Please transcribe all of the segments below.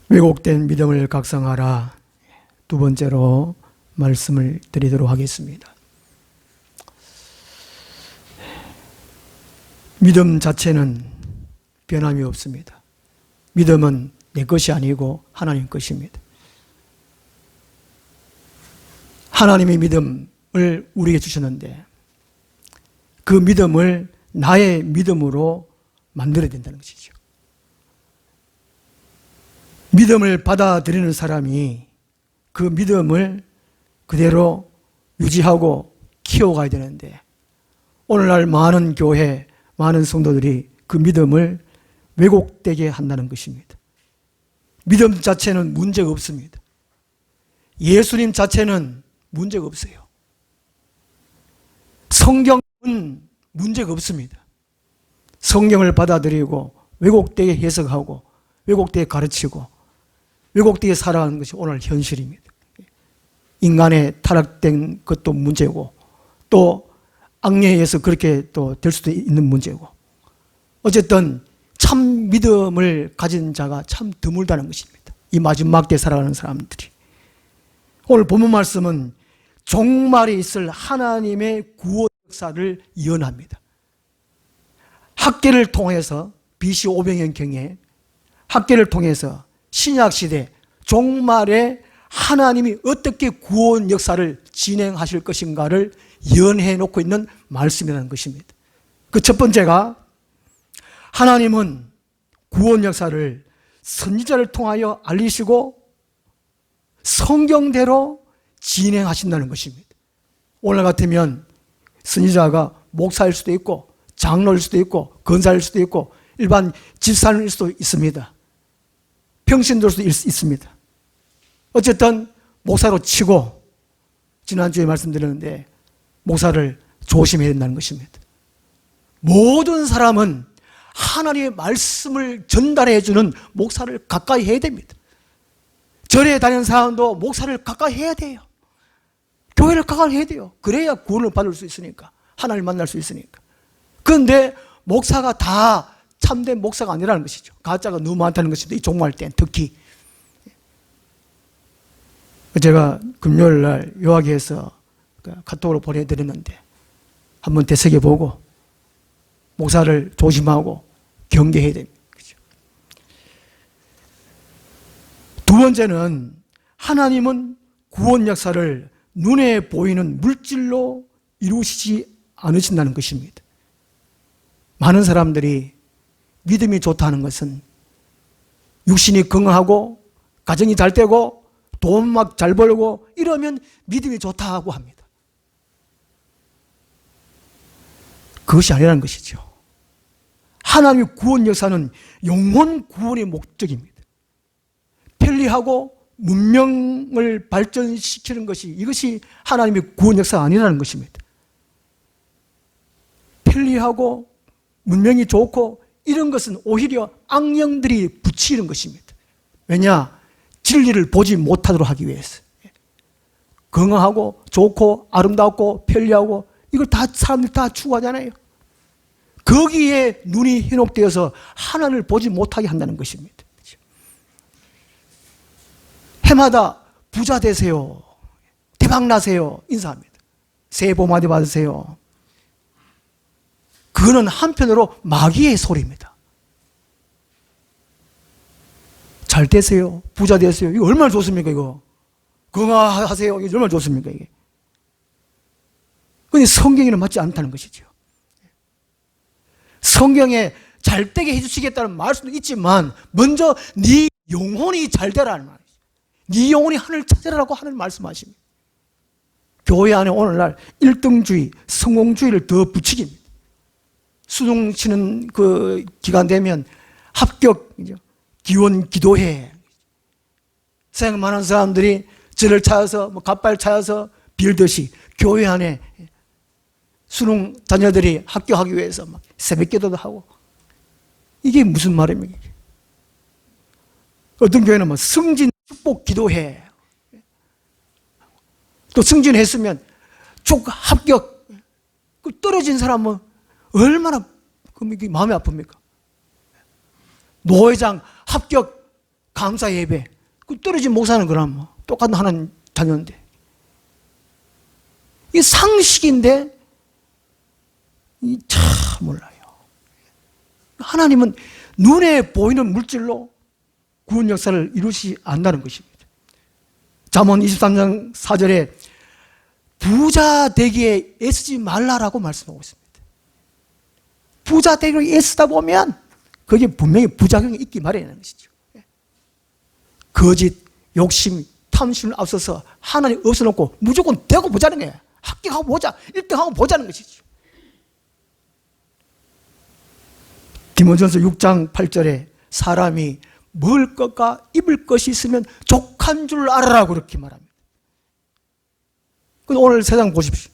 왜곡된 믿음을 각성하라. 두 번째로 말씀을 드리도록 하겠습니다. 믿음 자체는 변함이 없습니다. 믿음은 내 것이 아니고 하나님 것입니다. 하나님이 믿음을 우리에게 주셨는데 그 믿음을 나의 믿음으로 만들어야 된다는 것이죠. 믿음을 받아들이는 사람이 그 믿음을 그대로 유지하고 키워가야 되는데 오늘날 많은 교회, 많은 성도들이 그 믿음을 왜곡되게 한다는 것입니다. 믿음 자체는 문제가 없습니다. 예수님 자체는 문제가 없어요. 성경은 문제가 없습니다. 성경을 받아들이고 왜곡되게 해석하고 왜곡되게 가르치고 왜곡되게 살아가는 것이 오늘 현실입니다. 인간의 타락된 것도 문제고 또 악령에 의해서 그렇게 또 될 수도 있는 문제고 어쨌든 참 믿음을 가진 자가 참 드물다는 것입니다. 이 마지막 때 살아가는 사람들이. 오늘 본문 말씀은 종말에 있을 하나님의 구원 역사를 예언합니다. 학계를 통해서 BC 500년경에 학계를 통해서 신약시대 종말에 하나님이 어떻게 구원 역사를 진행하실 것인가를 예언해 놓고 있는 말씀이라는 것입니다. 그 첫 번째가 하나님은 구원 역사를 선지자를 통하여 알리시고 성경대로 진행하신다는 것입니다. 오늘 같으면 선지자가 목사일 수도 있고 장로일 수도 있고 권사일 수도 있고 일반 집사일 수도 있습니다. 평신도일 수도 있습니다. 어쨌든 목사로 치고 지난주에 말씀드렸는데 목사를 조심해야 된다는 것입니다. 모든 사람은 하나님의 말씀을 전달해 주는 목사를 가까이 해야 됩니다. 절에 다니는 사람도 목사를 가까이 해야 돼요. 교회를 가까이 해야 돼요. 그래야 구원을 받을 수 있으니까. 하나님을 만날 수 있으니까. 그런데 목사가 다 참된 목사가 아니라는 것이죠. 가짜가 너무 많다는 것입니다. 이 종말 땐 특히. 제가 금요일 날 요하기에서 카톡으로 보내드렸는데 한번 되새겨보고 목사를 조심하고 경계해야 됩니다. 그렇죠? 두 번째는 하나님은 구원 역사를 눈에 보이는 물질로 이루시지 않으신다는 것입니다. 많은 사람들이 믿음이 좋다는 것은 육신이 건강하고 가정이 잘 되고 돈 막 잘 벌고 이러면 믿음이 좋다고 합니다. 그것이 아니라는 것이죠. 하나님의 구원 역사는 영혼 구원의 목적입니다. 편리하고 문명을 발전시키는 것이 이것이 하나님의 구원 역사가 아니라는 것입니다. 편리하고 문명이 좋고 이런 것은 오히려 악령들이 붙이는 것입니다. 왜냐? 진리를 보지 못하도록 하기 위해서. 건강하고 좋고 아름답고 편리하고 이걸 다 사람들이 다 추구하잖아요. 거기에 눈이 현혹되어서 하나님을 보지 못하게 한다는 것입니다. 해마다 부자 되세요. 대박 나세요. 인사합니다. 새해 복 많이 받으세요. 그거는 한편으로 마귀의 소리입니다. 잘 되세요. 부자 되세요. 이거 얼마나 좋습니까, 이거? 건강하세요. 이거 얼마나 좋습니까, 이게? 그런데 성경에는 맞지 않다는 것이죠. 성경에 잘 되게 해주시겠다는 말씀도 있지만 먼저 네 영혼이 잘 되라는 말이죠. 네 영혼이 하늘을 찾으라고 하늘 말씀하십니다. 교회 안에 오늘날 1등주의, 성공주의를 더 부추깁니다. 수능 치는 그 기간 되면 합격, 기원 기도회. 생각 많은 사람들이 저를 찾아서, 갓발 찾아서 빌듯이 교회 안에 수능 자녀들이 합격하기 위해서 막 새벽 기도도 하고. 이게 무슨 말입니까? 어떤 교회는 뭐 승진 축복 기도회. 또 승진했으면 합격. 그 떨어진 사람은 얼마나 마음이 아픕니까? 노회장 합격 감사 예배. 그 떨어진 목사는 그럼 뭐 똑같은 하나님 자녀인데. 이 상식인데 참 몰라요. 하나님은 눈에 보이는 물질로 구원 역사를 이루시 않는다는 것입니다. 잠언 23장 4절에 부자 되기에 애쓰지 말라라고 말씀하고 있습니다. 부자 되기에 애쓰다 보면 그게 분명히 부작용이 있기 마련이라는 것이죠. 거짓, 욕심, 탐심을 앞서서 하나님 없어놓고 무조건 되고 보자는 거예요. 합격하고 보자, 1등하고 보자는 것이죠. 디모데전서 6장 8절에 사람이 먹을 것과 입을 것이 있으면 족한 줄 알아라 그렇게 말합니다. 근데 오늘 세상 보십시오.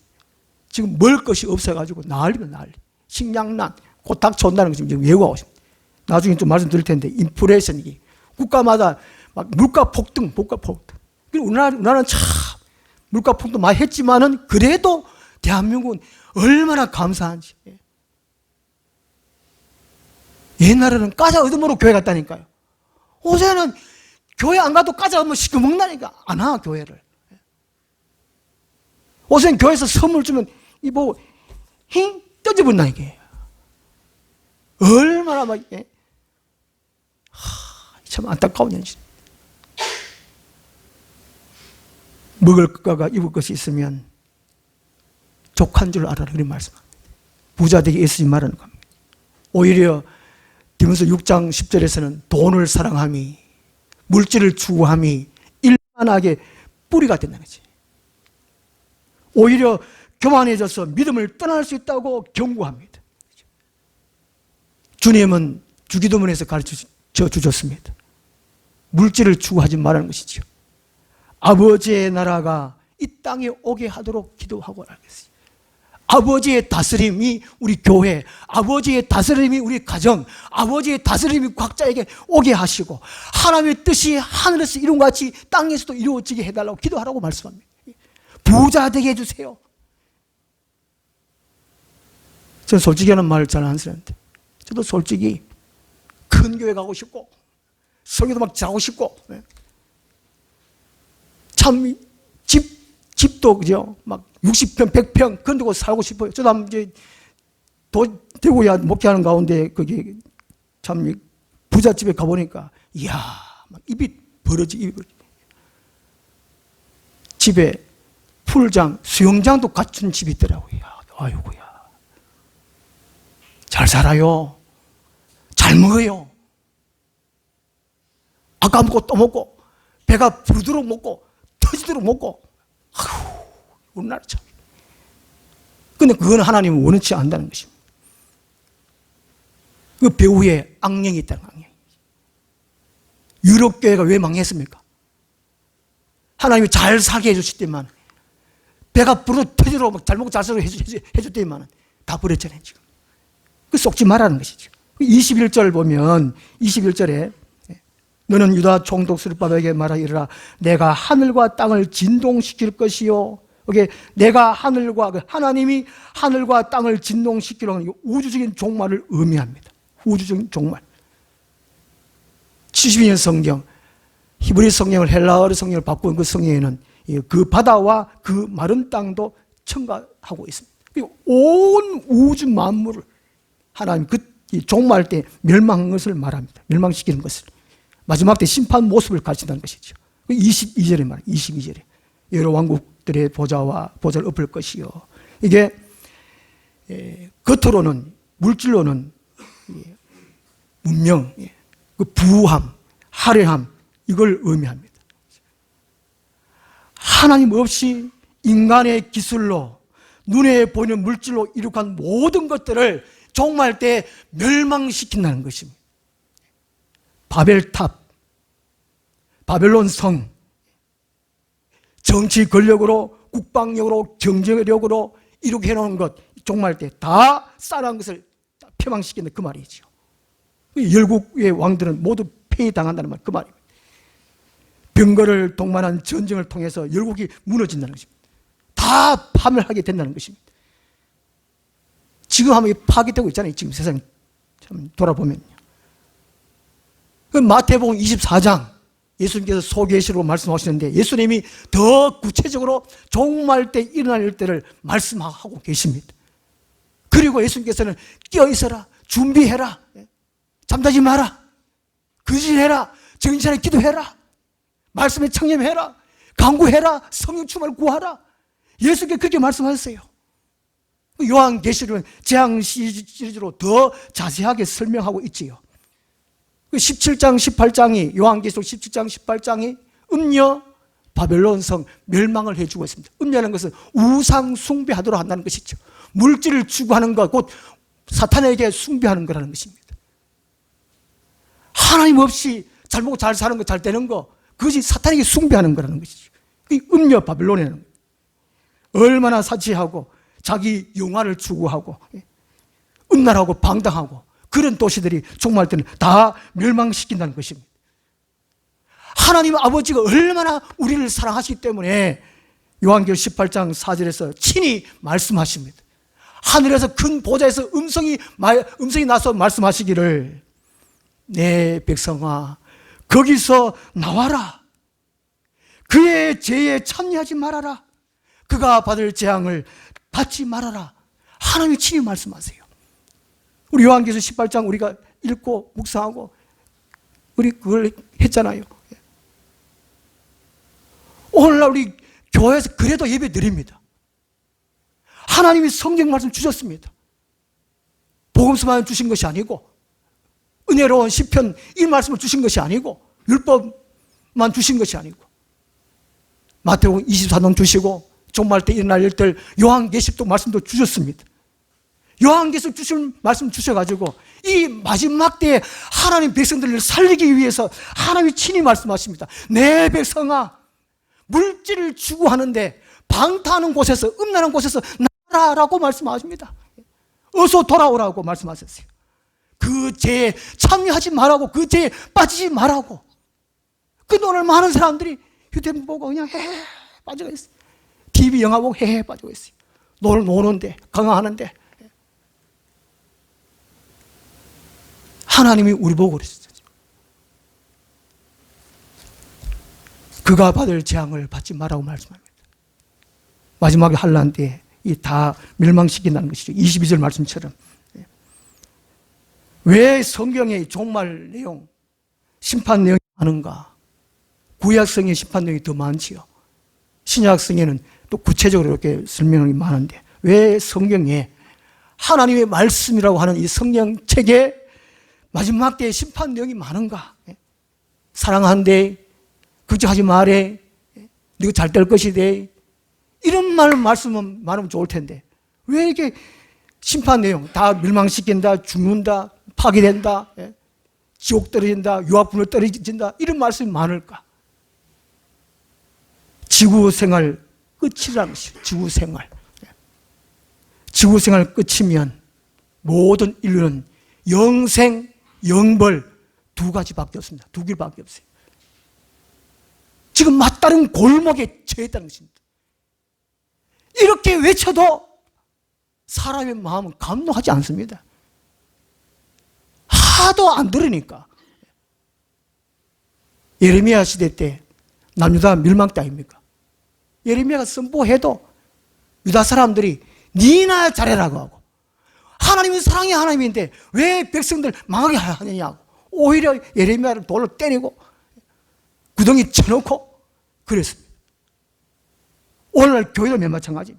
지금 먹을 것이 없어가지고 난리면 난리. 식량난, 곧 닥쳐온다는 것을 지금 예고하고 있습니다. 나중에 좀 말씀드릴 텐데 인플레이션이 국가마다 막 물가 폭등. 우리나라는 참 물가 폭등 많이 했지만은 그래도 대한민국은 얼마나 감사한지. 옛날에는 까자 얻으므로 교회 갔다니까요. 요새는 교회 안 가도 까자 얻으면 시끄먹나니까 안 와, 교회를. 요새는 교회에서 선물 주면 이보 힝 떠집은다니까. 얼마나 막 참 안타까운 현실. 먹을 것과 입을 것이 있으면 족한 줄 알아라 그런 말씀합니다. 부자 되기 애쓰지 말라는 겁니다. 오히려 디모데전서 6장 10절에서는 돈을 사랑함이 물질을 추구함이 일만하게 뿌리가 된다는 거지. 오히려 교만해져서 믿음을 떠날 수 있다고 경고합니다. 주님은 주기도문에서 가르쳐 주셨습니다. 물질을 추구하지 말라는 것이죠. 아버지의 나라가 이 땅에 오게 하도록 기도하고 알겠어요. 아버지의 다스림이 우리 교회, 아버지의 다스림이 우리 가정, 아버지의 다스림이 각자에게 오게 하시고 하나님의 뜻이 하늘에서 이룬 것 같이 땅에서도 이루어지게 해달라고 기도하라고 말씀합니다. 부자 되게 해주세요. 저는 솔직히 하는 말을 잘 안 쓰는데 저도 솔직히 큰 교회 가고 싶고 설교도 막 잘하고 싶고 참 집도 그죠 막 60평 100평 건드고 살고 싶어요. 저도 한번 이제 대구야 목회하는 가운데 거기 참 부잣집에 가보니까 이야 막 입이 벌어지. 집에 풀장 수영장도 갖춘 집이 있더라고요. 아이고야 잘 살아요. 잘 먹어요. 아까 먹고 또 먹고 배가 부르도록 먹고 터지도록 먹고. 아휴 우리나라 참. 근데 그건 하나님은 원치 않는다는 것입니다. 그 배후에 악령이 있다는 악령. 유럽 교회가 왜 망했습니까? 하나님이 잘 살게 해주실 때만 배가 부르 터지도록 잘 먹고 잘 살게 해줄 때만 다 버렸잖아요 지금. 그 속지 말라는 것이죠. 21절 보면 21절에 너는 유다 총독 스룹바벨에게 말하 이르라 내가 하늘과 땅을 진동시킬 것이요. 이게 내가 하나님이 하늘과 땅을 진동시키려는 우주적인 종말을 의미합니다. 우주적인 종말. 72년 성경 히브리 성경을 헬라어 성경을 바꾼 그 성경에는 그 바다와 그 마른 땅도 첨가하고 있습니다. 온 우주 만물을 하나님 그 종말 때 멸망한 것을 말합니다. 멸망시키는 것을. 마지막 때 심판 모습을 가르친다는 것이죠. 22절에 말이에요. 22절에. 여러 왕국들의 보좌를 엎을 것이요. 이게 겉으로는 물질로는 문명, 그 부함, 화려함 이걸 의미합니다. 하나님 없이 인간의 기술로 눈에 보이는 물질로 이룩한 모든 것들을 종말 때 멸망시킨다는 것입니다. 바벨탑, 바벨론 성, 정치 권력으로, 국방력으로, 경제력으로 이렇게 해놓은 것, 종말 때 다 쌓아놓은 것을 폐망시킨다 그 말이죠. 열국의 왕들은 모두 폐위당한다는 말, 그 말입니다. 병거를 동반한 전쟁을 통해서 열국이 무너진다는 것입니다. 다 파멸하게 된다는 것입니다. 지금 하면 파괴되고 있잖아요. 지금 세상 참 돌아보면요. 그 마태복음 24장 예수님께서 소계시로 말씀하시는데 예수님이 더 구체적으로 종말 때 일어날 일들을 말씀하고 계십니다. 그리고 예수님께서는 깨어 있어라, 준비해라, 잠자지 마라, 근신해라, 정신차려 기도해라, 말씀에 청렴해라, 간구해라, 성령 충만을 구하라. 예수님께 그렇게 말씀하셨어요. 요한계시록은 재앙 시리즈로 더 자세하게 설명하고 있지요. 17장, 18장이 요한계시록 17장, 18장이 음녀 바벨론 성 멸망을 해주고 있습니다. 음녀라는 것은 우상 숭배하도록 한다는 것이죠. 물질을 추구하는 것, 곧 사탄에게 숭배하는 거라는 것입니다. 하나님 없이 잘 먹고 잘 사는 거, 잘 되는 거, 그것이 사탄에게 숭배하는 거라는 것이죠. 그게 음녀 바벨론이라는 거예요. 얼마나 사치하고 자기 영화를 추구하고 음란하고 방탕하고 그런 도시들이 종말 때는 다 멸망시킨다는 것입니다. 하나님 아버지가 얼마나 우리를 사랑하시기 때문에 요한계시록 18장 4절에서 친히 말씀하십니다. 하늘에서 큰 보좌에서 음성이 나서 말씀하시기를 내 백성아 거기서 나와라. 그의 죄에 참여하지 말아라. 그가 받을 재앙을 받지 말아라. 하나님이 친히 말씀하세요. 우리 요한계시록 18장 우리가 읽고 묵상하고 우리 그걸 했잖아요. 오늘날 우리 교회에서 그래도 예배 드립니다. 하나님이 성경 말씀 주셨습니다. 복음서만 주신 것이 아니고 은혜로운 시편 이 말씀을 주신 것이 아니고 율법만 주신 것이 아니고 마태복음 24장 주시고 종말 때 일어날 일들 요한계시록 말씀도 주셨습니다. 요한계시록 주신 말씀 주셔가지고 이 마지막 때에 하나님 백성들을 살리기 위해서 하나님이 친히 말씀하십니다. 내 백성아 물질을 추구하는데 방탕하는 곳에서 음란한 곳에서 나라라고 말씀하십니다. 어서 돌아오라고 말씀하셨어요. 그 죄에 참여하지 말라고, 그 죄에 빠지지 말라고. 근데 오늘 많은 사람들이 휴대폰 보고 그냥 헤헤 빠져가 있어요. TV 영화 보고 헤헤 빠지고 있어요. 노는데 강화하는데 하나님이 우리 보고 그랬어요. 그가 받을 재앙을 받지 말라고 말씀합니다. 마지막에 환난 때에 이 다 멸망시킨다는 것이죠. 22절 말씀처럼. 왜 성경의 종말 내용, 심판 내용이 많은가? 구약성의 심판 내용이 더 많지요. 신약성에는 또 구체적으로 이렇게 설명이 많은데 왜 성경에 하나님의 말씀이라고 하는 이 성경책에 마지막 때에 심판 내용이 많은가? 사랑한대, 걱정하지 마래, 네가 잘 될 것이대, 이런 말씀은 많으면 좋을 텐데 왜 이렇게 심판 내용 다 멸망시킨다, 죽는다, 파괴된다, 지옥 떨어진다, 유아분을 떨어진다 이런 말씀이 많을까? 지구생활 끝이라는 것이죠. 지구생활 끝이면 모든 인류는 영생, 영벌 두 가지밖에 없습니다. 두 길밖에 없어요. 지금 막다른 골목에 처해 있다는 것입니다. 이렇게 외쳐도 사람의 마음은 감동하지 않습니다. 하도 안 들으니까. 예레미야 시대 때 남유다 멸망 때 아닙니까? 예레미야가 선포해도 유다 사람들이 니나 잘해라고 하고 하나님은 사랑의 하나님인데 왜 백성들 망하게 하느냐고 오히려 예레미야를 돌로 때리고 구덩이 쳐놓고 그랬습니다. 오늘날 교회도 마찬가지.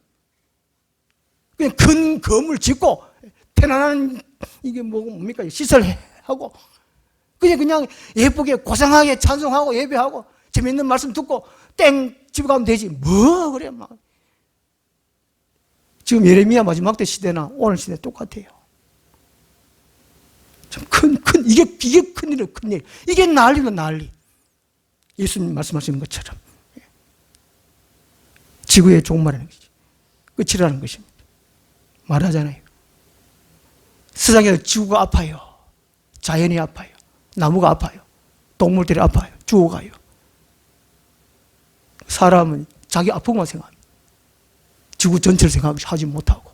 그냥 큰 건물 짓고 편안한 이게 뭡니까 시설하고 그냥 예쁘게 고상하게 찬송하고 예배하고 재밌는 말씀 듣고 땡 집에 가면 되지 뭐 그래 막. 지금 예레미야 마지막 때 시대나 오늘 시대 똑같아요. 참 이게 큰일이에요. 큰일. 이게 난리는 난리. 예수님 말씀하시는 것처럼 지구의 종말이라는 것이죠. 끝이라는 것입니다. 말하잖아요. 세상에서 지구가 아파요. 자연이 아파요. 나무가 아파요. 동물들이 아파요. 죽어가요. 사람은 자기 아픈 것만 생각합니다. 지구 전체를 생각하지 못하고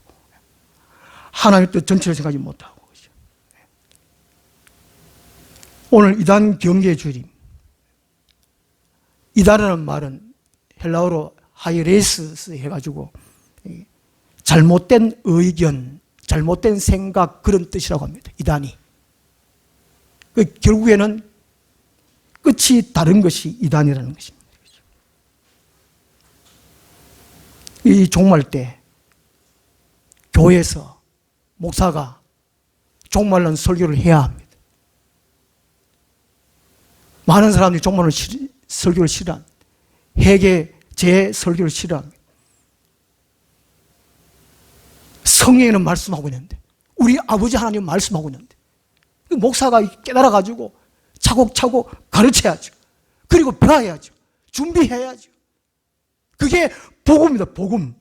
하나님 또 전체를 생각하지 못하고 오늘 이단 경계 주일 이단이라는 말은 헬라어로 하이레스 해가지고 잘못된 의견, 잘못된 생각 그런 뜻이라고 합니다. 이단이. 결국에는 끝이 다른 것이 이단이라는 것입니다. 이 종말 때 교회에서 목사가 종말론 설교를 해야 합니다. 많은 사람들이 종말론 설교를 싫어합니다. 회개 제 설교를 싫어합니다. 성경에는 말씀하고 있는데, 우리 아버지 하나님 말씀하고 있는데, 목사가 깨달아가지고 차곡차곡 가르쳐야죠. 그리고 변화해야죠. 준비해야죠. 그게 복음입니다. 복음.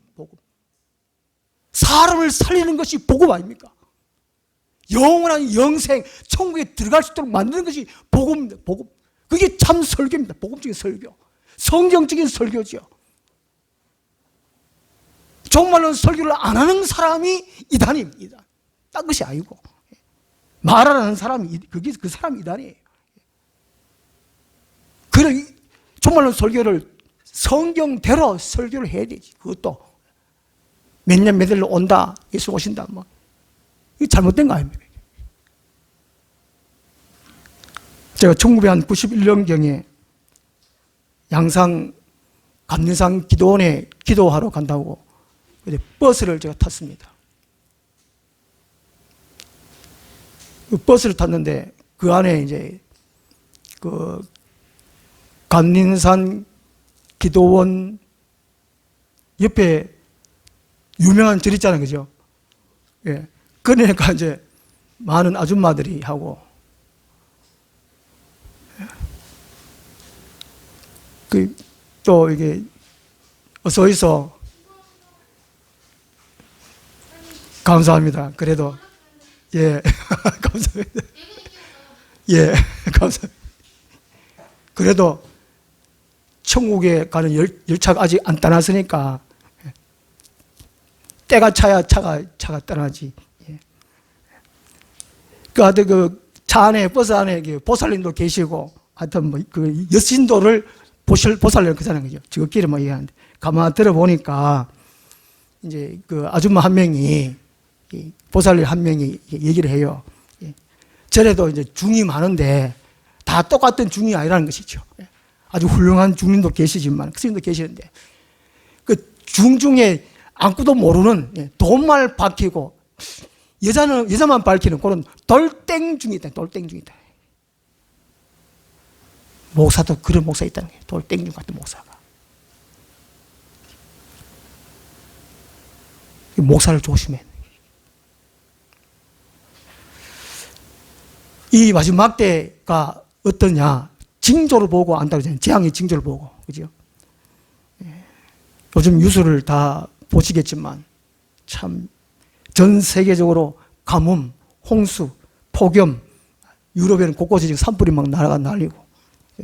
사람을 살리는 것이 복음 아닙니까? 영원한 영생, 천국에 들어갈 수 있도록 만드는 것이 복음입니다. 복음. 그게 참 설교입니다. 복음적인 설교. 성경적인 설교죠. 종말론 설교를 안 하는 사람이 이단입니다. 딴 것이 아니고. 말하는 사람이, 그 사람이 이단이에요. 그래, 종말론 설교를 성경대로 설교를 해야 되지. 그것도 몇 년 몇 일로 온다, 예수 오신다, 뭐. 이게 잘못된 거 아닙니까? 제가 1991년경에 양산 감리산 기도원에 기도하러 간다고 버스를 제가 탔습니다. 그 버스를 탔는데 그 안에 이제 그 감리산 기도원 옆에 유명한 절 있잖아요, 그죠? 예. 그러니까 이제 많은 아줌마들이 하고, 또 이게 어서있어 감사합니다. 그래도 예 감사합니다. 예 감사합니다. 그래도 천국에 가는 열차가 아직 안 떠났으니까 때가 차야 차가 떠나지. 예. 그 하여튼 그 차 안에 버스 안에 보살님도 계시고 하여튼 뭐 그 여신도를 보살님 그잖아요, 그죠? 저끼리 뭐 얘기하는데 가만 들어보니까 이제 그 아줌마 한 명이 보살님 한 명이 얘기를 해요. 절에도 이제 중이 많은데 다 똑같은 중이 아니라는 것이죠. 아주 훌륭한 중님도 계시지만 스님도 계시는데 그 중 중에 아무도 모르는 돈만 밝히고 여자만 밝히는 그런 돌땡중이 있다. 돌땡중이 있다. 목사도 그런 목사 있다는 거예요. 돌땡중 같은 목사가. 목사를 조심해. 이 마지막 때가 어떠냐? 징조를 보고 안다고 하잖아요. 재앙의 징조를 보고. 그죠? 요즘 뉴스를 다 보시겠지만 참 전 세계적으로 가뭄, 홍수, 폭염, 유럽에는 곳곳에 지금 산불이 막 날리고,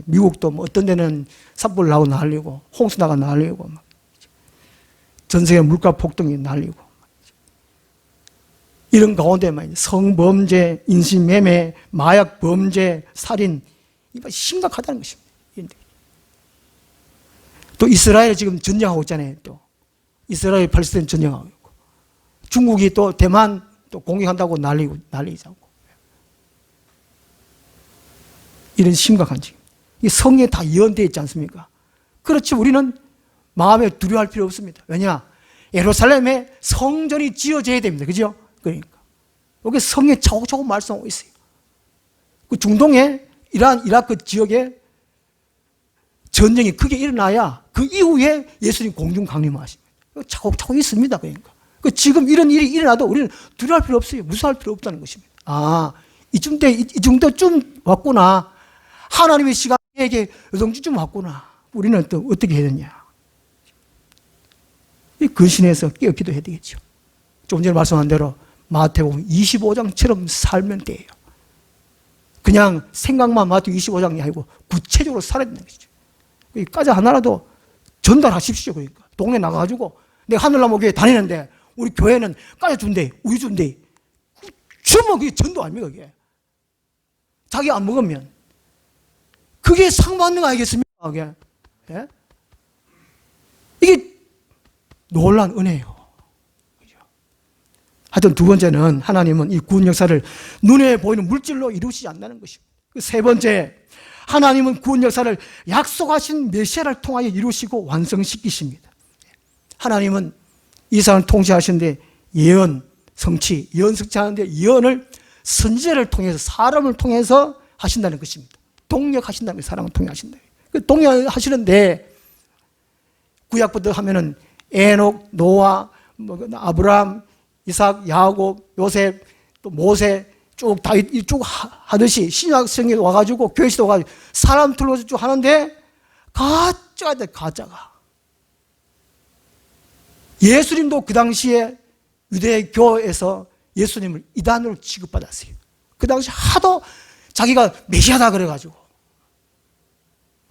미국도 뭐 어떤 데는 산불 나고 날리고, 홍수 나가 날리고, 전 세계 물가 폭등이 날리고, 이런 가운데만 성범죄, 인신매매, 마약 범죄, 살인, 이거 심각하다는 것입니다. 또 이스라엘이 지금 전쟁하고 있잖아요. 또 이스라엘 팔레스타인 전쟁하고 있고, 중국이 또 대만 또 공격한다고 난리자고. 이런 심각한 지금. 이 성에 다 예언되어 있지 않습니까? 그렇지, 우리는 마음에 두려워할 필요 없습니다. 왜냐? 예루살렘에 성전이 지어져야 됩니다. 그죠? 그러니까. 여기 성에 차곡차곡 말씀하고 있어요. 그 중동에 이라크 지역에 전쟁이 크게 일어나야 그 이후에 예수님 공중 강림하십니다. 차곡차곡 있습니다. 그러니까. 지금 이런 일이 일어나도 우리는 두려워할 필요 없어요. 무서워할 필요 없다는 것입니다. 아, 이 정도쯤 왔구나. 하나님의 시간에게 이 정도쯤 왔구나. 우리는 또 어떻게 해야 되냐. 이 근신에서 깨어 기도해야 되겠죠. 조금 전에 말씀한 대로 마태복음 25장처럼 살면 돼요. 그냥 생각만 마태복음 25장이 아니고 구체적으로 살아야 되는 것이죠. 까자 하나라도 전달하십시오. 그러니까 동네 나가가지고 내가 하늘나무 교회 다니는데 우리 교회는 까자 준대, 우유 준대. 주면 그게 전도 아닙니까? 그게 자기 안 먹으면 그게 상 받는 거 아니겠습니까? 그게 예? 이게 놀라운 은혜예요. 하여튼 두 번째는 하나님은 이 구원 역사를 눈에 보이는 물질로 이루시지 않는다는 것입니다. 세 번째, 하나님은 구원 역사를 약속하신 메시아를 통하여 이루시고 완성시키십니다. 하나님은 이 세상을 통치하시는데 예언, 성취, 예언 성취하는데 예언을 선지자를 통해서 사람을 통해서 하신다는 것입니다. 동력하신다는 거예요. 사람을 통해 하신다. 동력하시는데 구약부터 하면은 에녹, 노아, 아브라함, 이삭, 야곱, 요셉, 또 모세 쭉 다윗 쭉 하듯이 신약 성경에 와가지고 교회시도 와가지고 사람 둘러서 쭉 하는데 가짜가 돼. 가짜가. 예수님도 그 당시에 유대교에서 예수님을 이단으로 취급받았어요. 그 당시 하도 자기가 메시아다 그래가지고.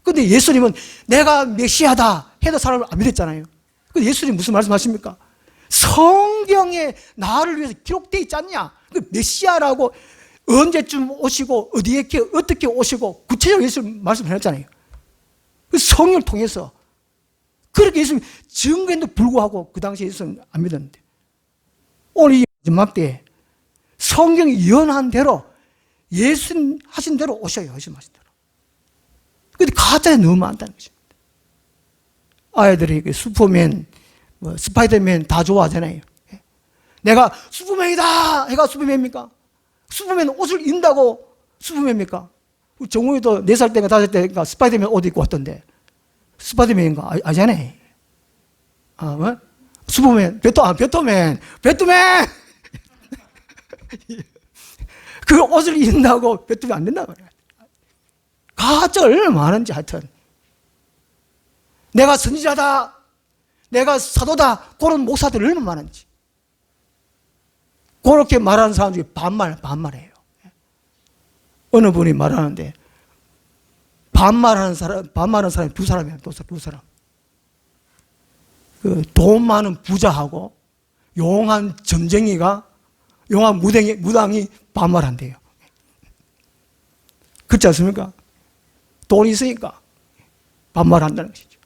근데 예수님은 내가 메시아다 해도 사람을 안 믿었잖아요. 근데 예수님 무슨 말씀하십니까? 성경에 나를 위해서 기록되어 있지 않냐? 그 메시아라고 언제쯤 오시고 어디에 어떻게 오시고 구체적으로 예수님 말씀하셨잖아요. 그 성령을 통해서 그렇게 예수님 증거에도 불구하고 그 당시에 예수님 안 믿었는데 오늘 이 마지막 때에 성경이 예언한 대로 예수님 하신 대로 오셔요. 예수님 하신 대로. 근데 가짜에 너무 많다는 것입니다. 아이들이 슈퍼맨, 스파이더맨 다 좋아하잖아요. 내가 슈퍼맨이다 해가 슈퍼맨입니까? 슈퍼맨 옷을 입는다고 슈퍼맨입니까? 정우이도 4살 때인가 5살 때인가 스파이더맨 옷 입고 왔던데 스파이더맨인가? 아잖아요. 뭐? 슈퍼맨, 배트맨 그 옷을 입는다고 배트맨 안 된다 말이야. 가짜 얼마나 많은지 하여튼 내가 선지자다, 내가 사도다 그런 목사들 얼마나 많은지 그렇게 말하는 사람 중에 반말해요. 어느 분이 말하는데 반말하는 사람이 두 사람이에요. 두 사람. 그 돈 많은 부자하고 용한 점쟁이가 용한 무당이 반말한대요. 그렇지 않습니까? 돈이 있으니까 반말한다는 것이죠.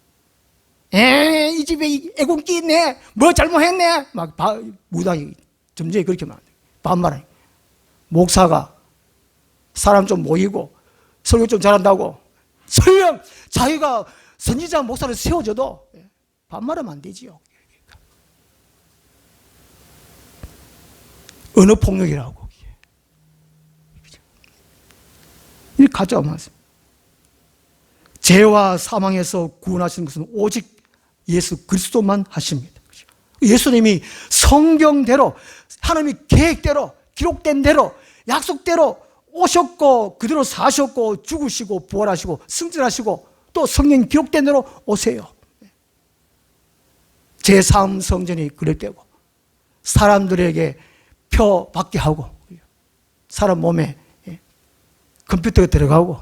이 집에 애군기 있네. 뭐 잘못했네. 막 무당이 점쟁이 그렇게 말한대요. 반말해. 목사가 사람 좀 모이고 설교 좀 잘한다고 설령 자기가 선지자 목사를 세워줘도 반말하면 안 되지요. 언어 폭력이라고. 이 가짜가 많습니다. 죄와 사망에서 구원하시는 것은 오직 예수 그리스도만 하십니다. 예수님이 성경대로 하나님의 계획대로 기록된 대로 약속대로 오셨고 그대로 사셨고 죽으시고 부활하시고 승천하시고 또 성경 기록된 대로 오세요. 제3 성전이 그릇되고 사람들에게 표 받게 하고 사람 몸에 컴퓨터가 들어가고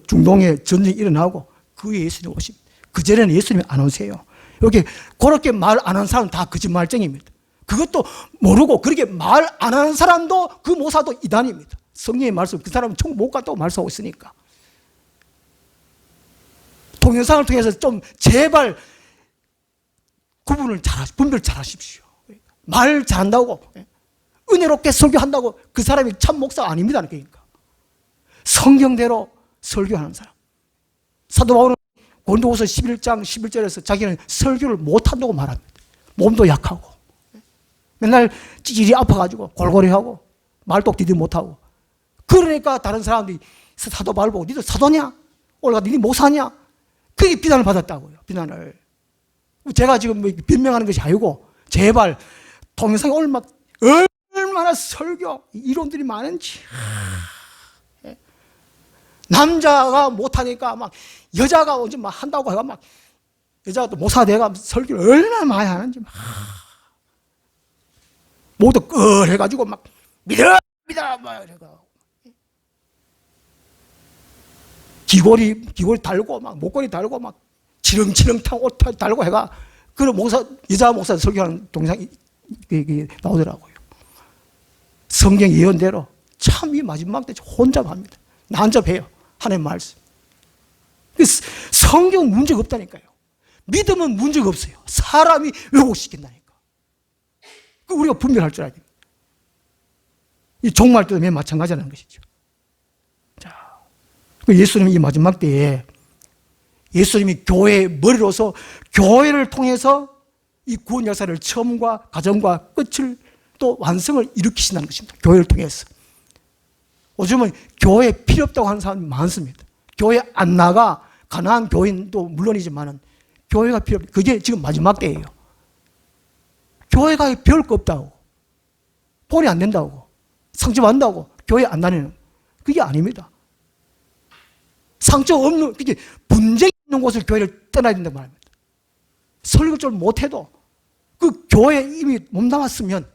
중동에 전쟁이 일어나고 그 후에 예수님 오십니다. 그전에는 예수님이 안 오세요. 이렇게 그렇게 말 안 하는 사람은 다 거짓말쟁이입니다. 그것도 모르고 그렇게 말 안 하는 사람도 그 모사도 이단입니다. 성령의 말씀 그 사람은 천국 못 갔다고 말씀하고 있으니까. 동영상을 통해서 좀 제발 분별 잘하십시오. 말 잘한다고 은혜롭게 설교한다고 그 사람이 참 목사가 아닙니다. 그러니까 성경대로 설교하는 사람. 사도 바울은 고린도후서 11장 11절에서 자기는 설교를 못한다고 말합니다. 몸도 약하고 맨날 찌질이 아파가지고 골골이하고 말도 디디 못하고 그러니까 다른 사람들이 사도 바울 보고 니도 사도냐? 올라 니네 목사냐? 그게 비난을 받았다고요. 비난을. 제가 지금 변명하는 것이 아니고 제발 동영상에 얼마나 설교 이론들이 많은지 남자가 못하니까 막 여자가 언제 막 한다고 해가 막 여자가 또 목사가 돼가 설교를 얼마나 많이 하는지 막 모두 해가지고 막 믿어 막 이래가 귀걸이 달고 막 목걸이 달고 막 치렁치렁 탄 옷 달고 해가 그런 여자 목사 설교하는 동영상이 나오더라고요. 성경 예언대로 참 이 마지막 때 혼잡합니다. 난잡해요. 하나님 말씀. 성경은 문제가 없다니까요. 믿음은 문제가 없어요. 사람이 왜곡시킨다니까. 우리가 분별할 줄 알아야 됩니다. 이 종말 때도 맨 마찬가지라는 것이죠. 자, 예수님이 이 마지막 때에 예수님이 교회의 머리로서 교회를 통해서 이 구원 역사를 처음과 과정과 끝을 또 완성을 일으키신다는 것입니다. 교회를 통해서. 요즘은 교회 필요 없다고 하는 사람이 많습니다. 교회 안 나가 가난한 교인도 물론이지만은 교회가 필요 없다. 그게 지금 마지막 때예요. 교회가 배울 거 없다고, 본이 안 된다고, 상처 받는다고 교회 안 다니는, 그게 아닙니다. 상처 없는, 그게 분쟁이 있는 곳을 교회를 떠나야 된다고 말합니다. 설교 좀 못해도 그 교회에 이미 몸담았으면,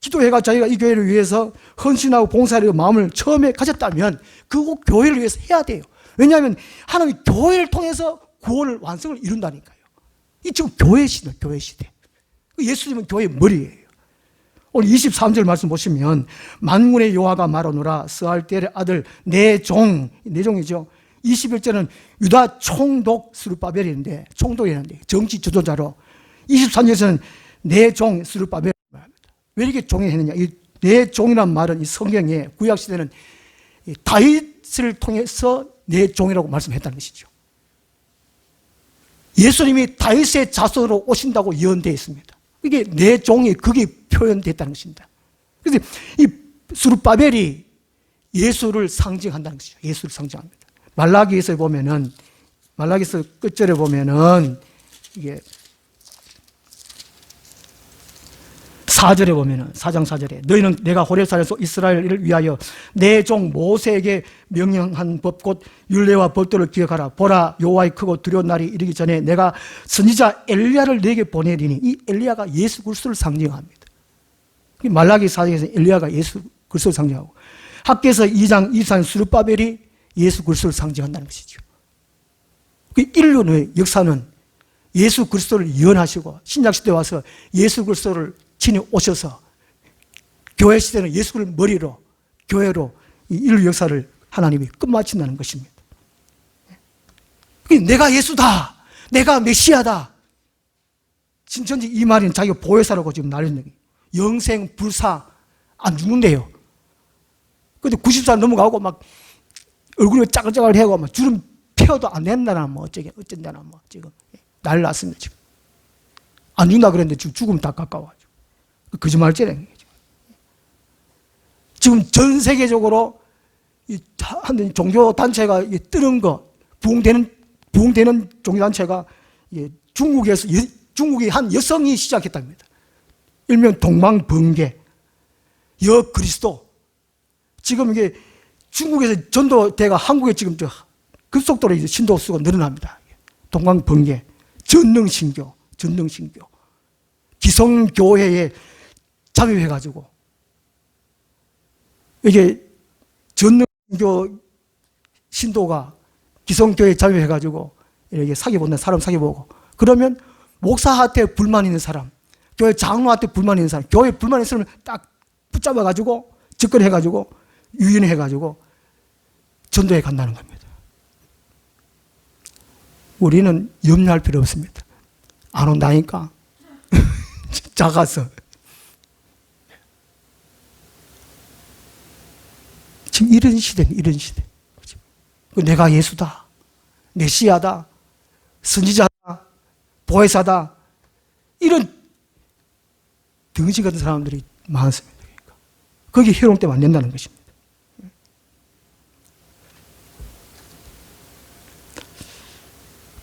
기도회가 자기가 이 교회를 위해서 헌신하고 봉사하려고 마음을 처음에 가졌다면 그거 교회를 위해서 해야 돼요. 왜냐하면 하나님이 교회를 통해서 구원을 완성을 이룬다니까요. 이 지금 교회 시대, 교회 시대. 예수님은 교회의 머리예요. 오늘 23절 말씀 보시면 만군의 여호와가 말하노라 스알디엘의 아들 내 종이죠. 21절은 유다 총독 스룹바벨인데, 총독이라는데 정치 지도자로, 23절에서는 내 종 스룹바벨 말합니다. 왜 이렇게 종이 했느냐? 이 내 종이란 말은 이 성경에 구약 시대는 다윗을 통해서 내 종이라고 말씀했다는 것이죠. 예수님이 다윗의 자손으로 오신다고 예언되어 있습니다. 이게 내 종이 그게 표현됐다는 것입니다. 그래서 이 스룹바벨이 예수를 상징한다는 것이죠. 예수를 상징합니다. 말라기에서 보면은, 말라기에서 끝절에 보면은 이게 4절에 보면은, 4장 4절에 너희는 내가 호렙산에서 이스라엘을 위하여 내 종 모세에게 명령한 법 곧 율례와 법도를 기억하라. 보라 여호와의 크고 두려운 날이 이르기 전에 내가 선지자 엘리야를 내게 보내리니, 이 엘리야가 예수 그리스도를 상징합니다. 말라기 4장에서 엘리야가 예수 그리스도를 상징하고, 학개서 2장 24절 스룹바벨이 예수 그리스도를 상징한다는 것이죠. 인류의 역사는 예수 그리스도를 예언하시고 신약시대에 와서 예수 그리스도를 친히 오셔서 교회 시대는 예수를 머리로, 교회로 이 인류 역사를 하나님이 끝마친다는 것입니다. 내가 예수다, 내가 메시아다, 진천지 이 말은 자기가 보혜사라고 지금 난리는 거예요. 영생 불사 안 죽는데요. 근데 90살 넘어가고 막 얼굴이 짜글짜글 해고 막 주름 펴도 안 된다나 뭐 어쩐다나 뭐 지금 난리 났습니다. 지금 안 죽는다 그랬는데 지금 죽으면 다 가까워가지고 거짓말쟁이. 지금 전 세계적으로 한 종교 단체가 뜨는 거, 부흥되는 종교 단체가 중국에서, 중국의 한 여성이 시작했답니다. 일명 동방번개, 여그리스도. 지금 이게 중국에서 전도대가 한국에 지금 급속도로 신도 수가 늘어납니다. 동방번개, 전능신교, 기성교회에 잠입해가지고, 이게 전능교 신도가 기성교회에 잠입해가지고, 이렇게 사기본다, 사람 사기보고, 그러면 목사한테 불만 있는 사람, 교회 장로한테 불만 있는 사람, 교회 불만 있는 사람을 딱 붙잡아가지고, 접근해가지고, 유인해가지고, 전도에 간다는 겁니다. 우리는 염려할 필요 없습니다. 안 온다니까. 작아서. 지금 이런 시대는 이런 시대. 내가 예수다, 메시아다, 선지자다, 보혜사다, 이런 등신 같은 사람들이 많습니다. 그러니까. 거기에 희롱되면 안 된다는 것입니다.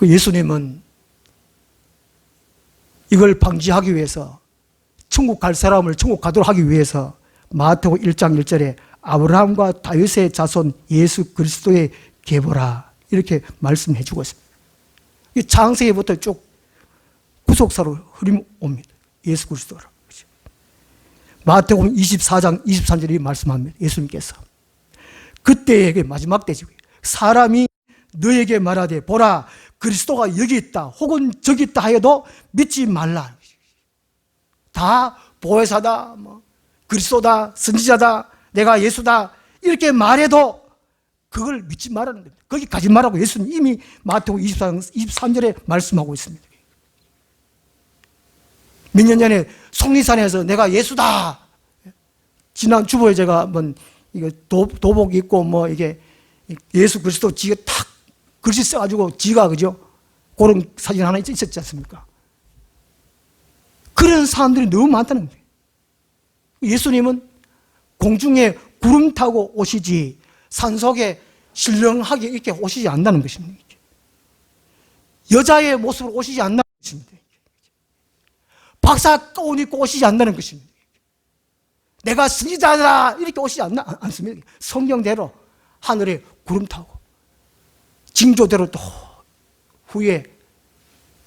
예수님은 이걸 방지하기 위해서, 천국 갈 사람을 천국 가도록 하기 위해서 마태복음 1장 1절에 아브라함과 다윗의 자손 예수 그리스도의 계보라 이렇게 말씀해 주고 있습니다. 창세기부터 쭉 구속사로 흐름 옵니다. 예수 그리스도라. 마태복음 24장 23절이 말씀합니다. 예수님께서 그때의 마지막 때지, 사람이 너에게 말하되 보라 그리스도가 여기 있다 혹은 저기 있다 하여도 믿지 말라. 다 보혜사다, 뭐 그리스도다, 선지자다, 내가 예수다 이렇게 말해도 그걸 믿지 말라는 겁니다. 거기 가지 말라고 예수님 이미 마태복음 23절에 말씀하고 있습니다. 몇 년 전에 속리산에서 내가 예수다. 지난 주보에 제가 한번 이거 도복 입고 뭐 이게 예수 그리스도 지가 탁 글씨 써가지고 지가 그죠? 그런 사진 하나 있었지 않습니까? 그런 사람들이 너무 많다는 거예요. 예수님은 공중에 구름 타고 오시지 산속에 신령하게 이렇게 오시지 않는다는 것입니다. 여자의 모습으로 오시지 않는다는 것입니다. 박사 가운 입고 오시지 않는다는 것입니다. 내가 승리자다 이렇게 오시지 않습니다. 성경대로 하늘에 구름 타고 징조대로 또 후에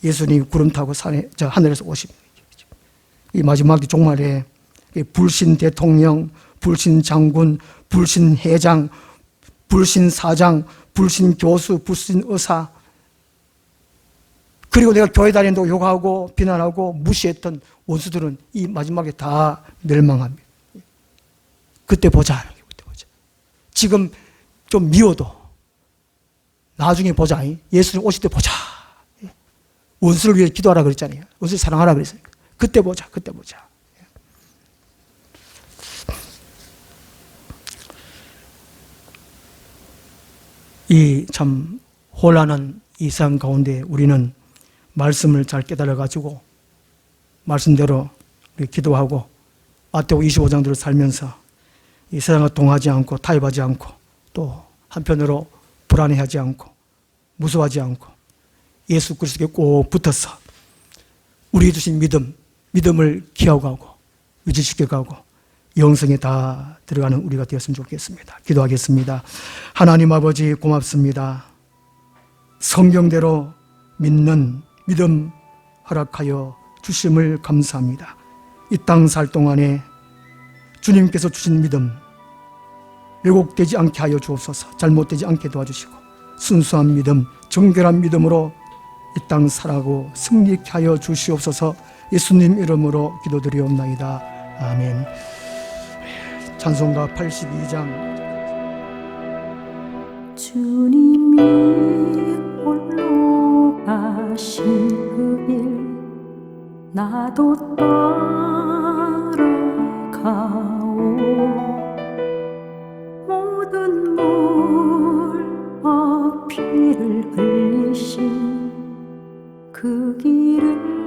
예수님이 구름 타고 하늘에서 오십니다. 이 마지막 종말에 불신 대통령, 불신 장군, 불신 회장, 불신 사장, 불신 교수, 불신 의사, 그리고 내가 교회 다닌다고 욕하고 비난하고 무시했던 원수들은 이 마지막에 다 멸망합니다. 그때 보자. 그때 보자. 지금 좀 미워도 나중에 보자. 예수님 오실 때 보자. 원수를 위해 기도하라 그랬잖아요. 원수를 사랑하라 그랬어요. 그때 보자. 그때 보자. 이 참 혼란한 이 세상 가운데 우리는 말씀을 잘 깨달아가지고 말씀대로 우리 기도하고 마태복음 25장대로 살면서 이 세상을 동하지 않고 타협하지 않고 또 한편으로 불안해하지 않고 무서워하지 않고 예수 그리스도께 꼭 붙어서 우리 주신 믿음을 키워가고 유지시켜가고 영성에 다 들어가는 우리가 되었으면 좋겠습니다. 기도하겠습니다. 하나님 아버지 고맙습니다. 성경대로 믿는 믿음 허락하여 주심을 감사합니다. 이 땅 살 동안에 주님께서 주신 믿음 왜곡되지 않게 하여 주옵소서. 잘못되지 않게 도와주시고 순수한 믿음, 정결한 믿음으로 이 땅 살아가고 승리케 하여 주시옵소서. 예수님 이름으로 기도드리옵나이다. 아멘. 찬송가 82장. 주님이 홀로 가신 그 길 나도 따라가오. 모든 물과 피를 흘리신 그 길을